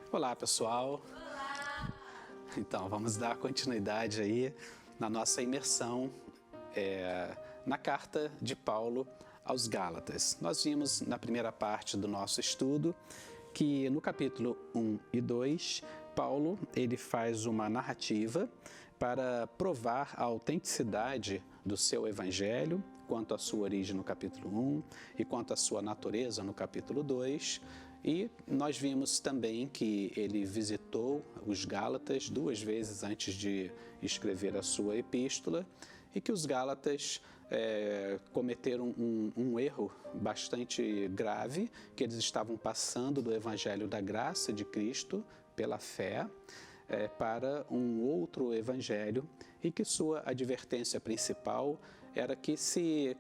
Olá, pessoal. Olá! Então, vamos dar continuidade aí na nossa imersão na carta de Paulo aos Gálatas. Nós vimos na primeira parte do nosso estudo que no capítulo 1 e 2, Paulo ele faz uma narrativa para provar a autenticidade do seu evangelho, quanto à sua origem no capítulo 1 e quanto à sua natureza no capítulo 2. E nós vimos também que ele visitou os Gálatas 2 vezes antes de escrever a sua epístola e que os Gálatas cometeram um erro bastante grave, que eles estavam passando do evangelho da graça de Cristo pela fé para um outro evangelho e que sua advertência principal era que se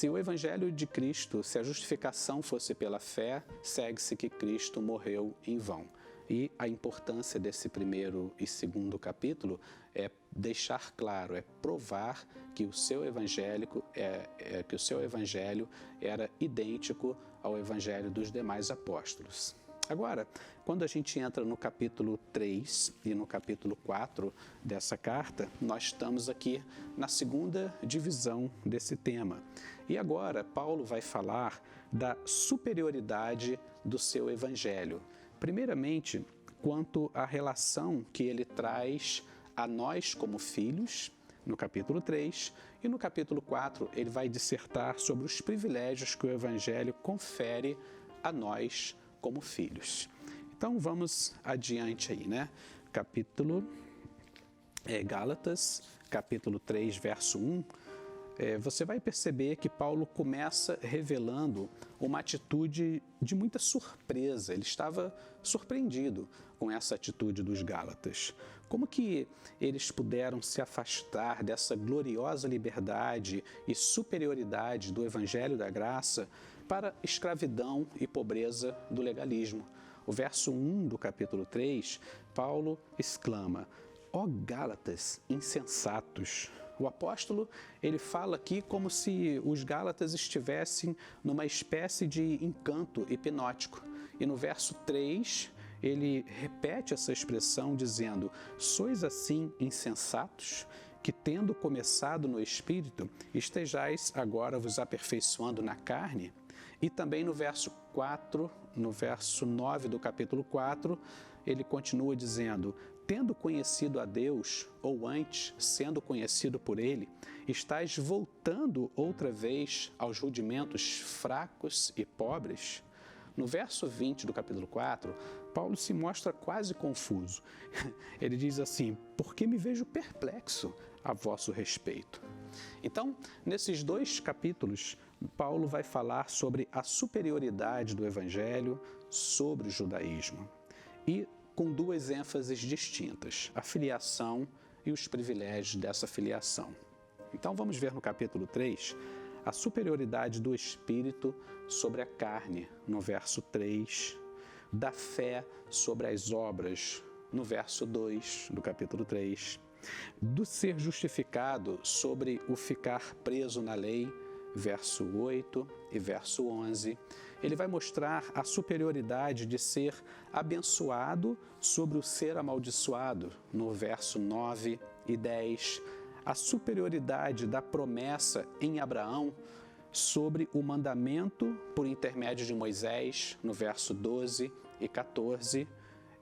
o evangelho de Cristo, se a justificação fosse pela fé, segue-se que Cristo morreu em vão. E a importância desse primeiro e segundo capítulo é deixar claro, é provar que o seu evangelho era idêntico ao evangelho dos demais apóstolos. Agora, quando a gente entra no capítulo 3 e no capítulo 4 dessa carta, nós estamos aqui na segunda divisão desse tema. E agora, Paulo vai falar da superioridade do seu evangelho. Primeiramente, quanto à relação que ele traz a nós como filhos, no capítulo 3, e no capítulo 4 ele vai dissertar sobre os privilégios que o evangelho confere a nós como filhos. Então vamos adiante aí, né? Gálatas, capítulo 3, verso 1, você vai perceber que Paulo começa revelando uma atitude de muita surpresa. Ele estava surpreendido com essa atitude dos Gálatas. Como que eles puderam se afastar dessa gloriosa liberdade e superioridade do Evangelho da Graça para escravidão e pobreza do legalismo? O verso 1 do capítulo 3, Paulo exclama: "Ó Gálatas insensatos!" O apóstolo ele fala aqui como se os Gálatas estivessem numa espécie de encanto hipnótico. E no verso 3, ele repete essa expressão dizendo: "Sois assim insensatos, que tendo começado no Espírito, estejais agora vos aperfeiçoando na carne?" E também no verso 4, no verso 9 do capítulo 4, ele continua dizendo: "Tendo conhecido a Deus, ou antes, sendo conhecido por Ele, estáis voltando outra vez aos rudimentos fracos e pobres?" No verso 20 do capítulo 4, Paulo se mostra quase confuso. Ele diz assim: "Porque me vejo perplexo a vosso respeito." Então, nesses dois capítulos, Paulo vai falar sobre a superioridade do Evangelho sobre o judaísmo. E com duas ênfases distintas: a filiação e os privilégios dessa filiação. Então vamos ver no capítulo 3 a superioridade do Espírito sobre a carne, no verso 3, da fé sobre as obras, no verso 2 do capítulo 3, do ser justificado sobre o ficar preso na lei, verso 8 e verso 11. Ele vai mostrar a superioridade de ser abençoado sobre o ser amaldiçoado, no verso 9 e 10. A superioridade da promessa em Abraão sobre o mandamento por intermédio de Moisés, no verso 12 e 14.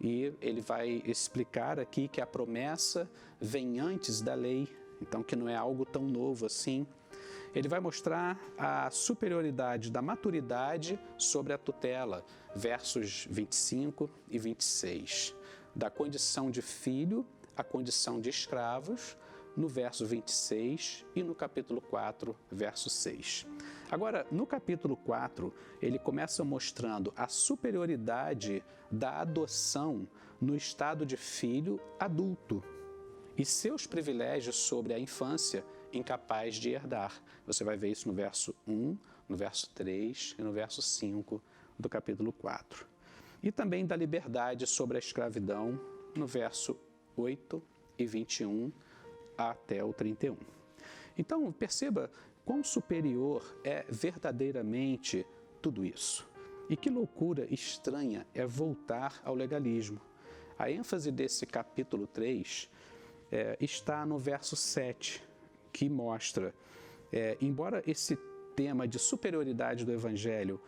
E ele vai explicar aqui que a promessa vem antes da lei, então que não é algo tão novo assim. Ele vai mostrar a superioridade da maturidade sobre a tutela, versos 25 e 26. Da condição de filho à condição de escravos, no verso 26 e no capítulo 4, verso 6. Agora, no capítulo 4, ele começa mostrando a superioridade da adoção no estado de filho adulto e seus privilégios sobre a infância incapaz de herdar. Você vai ver isso no verso 1, no verso 3 e no verso 5 do capítulo 4. E também da liberdade sobre a escravidão, no verso 8 e 21 até o 31. Então, perceba quão superior é verdadeiramente tudo isso. E que loucura estranha é voltar ao legalismo. A ênfase desse capítulo 3 está no verso 7, que mostra, embora esse tema de superioridade do Evangelho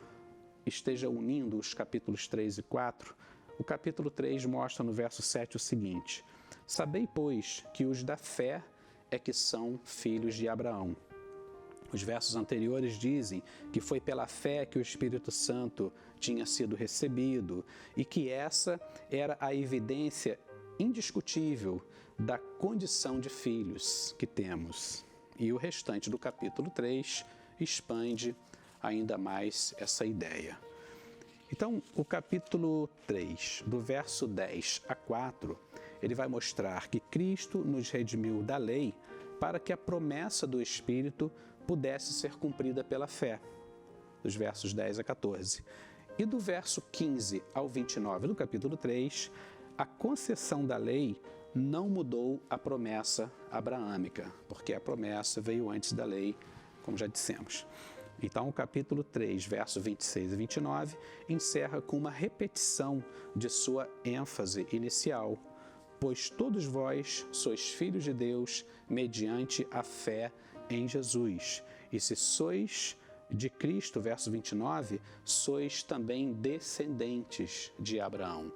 esteja unindo os capítulos 3 e 4, o capítulo 3 mostra no verso 7 o seguinte: sabei, pois, que os da fé é que são filhos de Abraão. Os versos anteriores dizem que foi pela fé que o Espírito Santo tinha sido recebido e que essa era a evidência indiscutível da condição de filhos que temos. E o restante do capítulo 3 expande ainda mais essa ideia. Então, o capítulo 3, do verso 10 a 4, ele vai mostrar que Cristo nos redimiu da lei para que a promessa do Espírito pudesse ser cumprida pela fé, dos versos 10 a 14. E do verso 15 ao 29 do capítulo 3, a concessão da lei não mudou a promessa abraâmica, porque a promessa veio antes da lei, como já dissemos. Então, o capítulo 3, versos 26 e 29, encerra com uma repetição de sua ênfase inicial. Pois todos vós sois filhos de Deus mediante a fé em Jesus. E se sois de Cristo, verso 29, sois também descendentes de Abraão.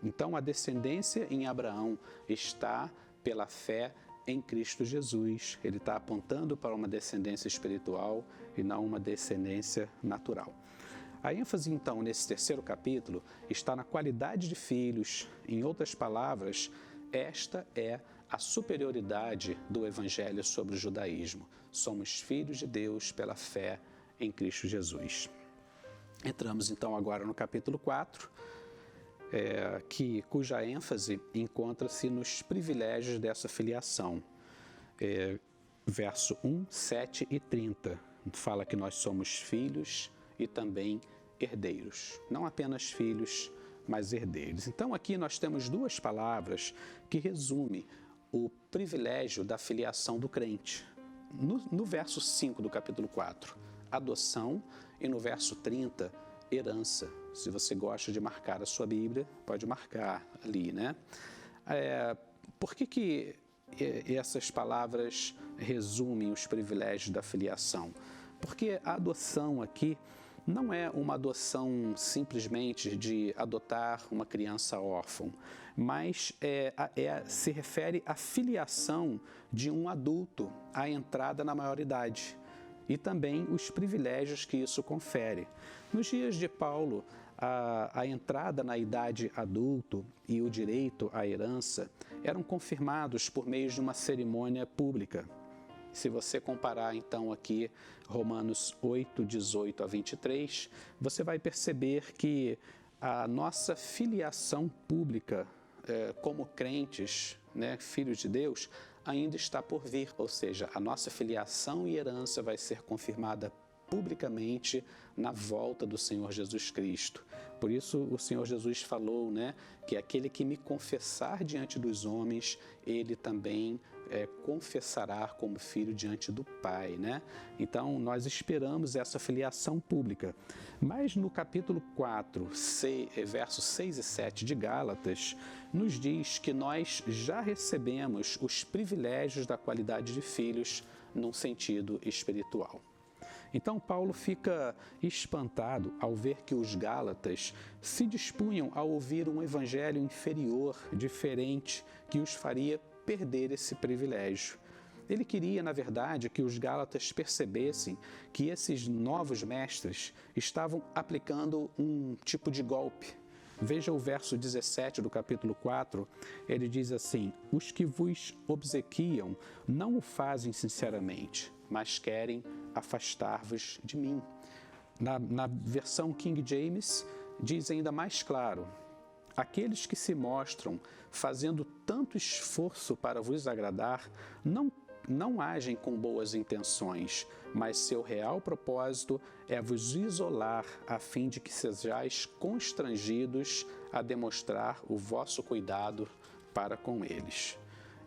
Então, a descendência em Abraão está pela fé em Cristo Jesus. Ele está apontando para uma descendência espiritual e não uma descendência natural. A ênfase, então, nesse terceiro capítulo está na qualidade de filhos. Em outras palavras, esta é a superioridade do Evangelho sobre o judaísmo. Somos filhos de Deus pela fé em Cristo Jesus. Entramos, então, agora no capítulo 4, cuja ênfase encontra-se nos privilégios dessa filiação. Verso 1, 7 e 30. Fala que nós somos filhos e também herdeiros. Não apenas filhos, mas herdeiros. Então, aqui nós temos duas palavras que resumem o privilégio da filiação do crente. No verso 5 do capítulo 4, adoção, e no verso 30, herança. Se você gosta de marcar a sua Bíblia, pode marcar ali, né? Por que essas palavras resumem os privilégios da filiação? Porque a adoção aqui não é uma adoção simplesmente de adotar uma criança órfã, mas se refere à filiação de um adulto à entrada na maioridade e também os privilégios que isso confere. Nos dias de Paulo, a entrada na idade adulto e o direito à herança eram confirmados por meio de uma cerimônia pública. Se você comparar, então, aqui Romanos 8, 18 a 23, você vai perceber que a nossa filiação pública como crentes, né, filhos de Deus, ainda está por vir. Ou seja, a nossa filiação e herança vai ser confirmada publicamente na volta do Senhor Jesus Cristo. Por isso o Senhor Jesus falou, né, que aquele que me confessar diante dos homens, ele também confessará como filho diante do Pai, né? Então, nós esperamos essa filiação pública. Mas no capítulo 4, versos 6 e 7 de Gálatas, nos diz que nós já recebemos os privilégios da qualidade de filhos num sentido espiritual. Então, Paulo fica espantado ao ver que os Gálatas se dispunham a ouvir um evangelho inferior, diferente, que os faria perder esse privilégio. Ele queria, na verdade, que os Gálatas percebessem que esses novos mestres estavam aplicando um tipo de golpe. Veja o verso 17 do capítulo 4, ele diz assim: os que vos obsequiam não o fazem sinceramente, mas querem afastar-vos de mim. Na versão King James, diz ainda mais claro: aqueles que se mostram fazendo tanto esforço para vos agradar, não agem com boas intenções, mas seu real propósito é vos isolar, a fim de que sejais constrangidos a demonstrar o vosso cuidado para com eles.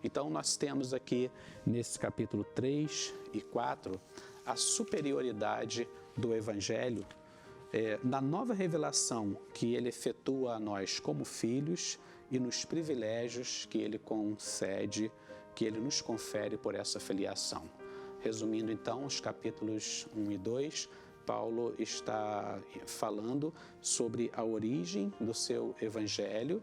Então, nós temos aqui, nesse capítulo 3 e 4, a superioridade do Evangelho na nova revelação que ele efetua a nós como filhos e nos privilégios que ele concede, que ele nos confere por essa filiação. Resumindo então os capítulos 1 e 2, Paulo está falando sobre a origem do seu evangelho,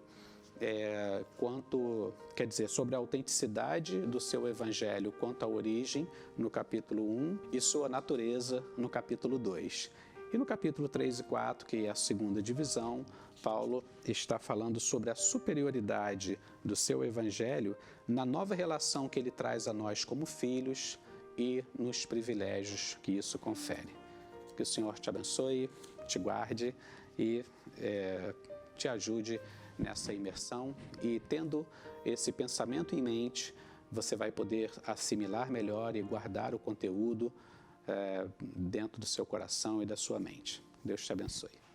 sobre a autenticidade do seu evangelho quanto à origem no capítulo 1 e sua natureza no capítulo 2. E no capítulo 3 e 4, que é a segunda divisão, Paulo está falando sobre a superioridade do seu evangelho na nova relação que ele traz a nós como filhos e nos privilégios que isso confere. Que o Senhor te abençoe, te guarde e te ajude nessa imersão. E tendo esse pensamento em mente, você vai poder assimilar melhor e guardar o conteúdo dentro do seu coração e da sua mente. Deus te abençoe.